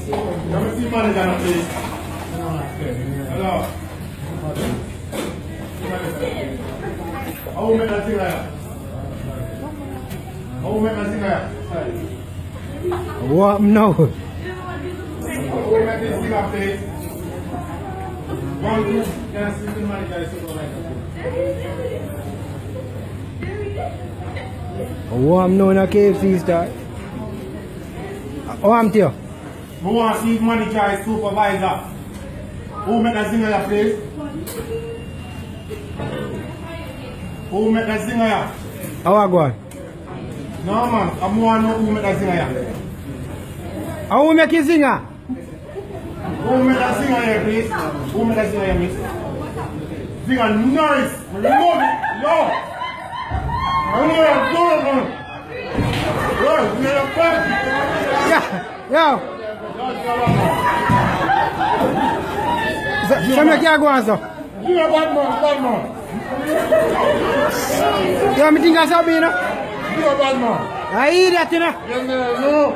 Let me see manager now, please. Hello. How we make that thing like? How we make that thing like? What now? How we make this thing up, please? One, two, can I see the manager is supervisor? What I'm now in a KFC start? Oh, I'm here. We want to see the manager is supervisor. Who make that thing like, please? Who make that thing like? How I go on? No man, I want to know who make that thing like. How we make you singer? Who make that singer here, please? Who make that singer here, please? Singer nice. I love it. Yo. I know you're good, man. Yo, you're a fan. Yeah, yo. So make you go on, so. You're a bad man, bad man. You want me think of something, you know? You're a bad man. I hear that, you know? Yeah, no.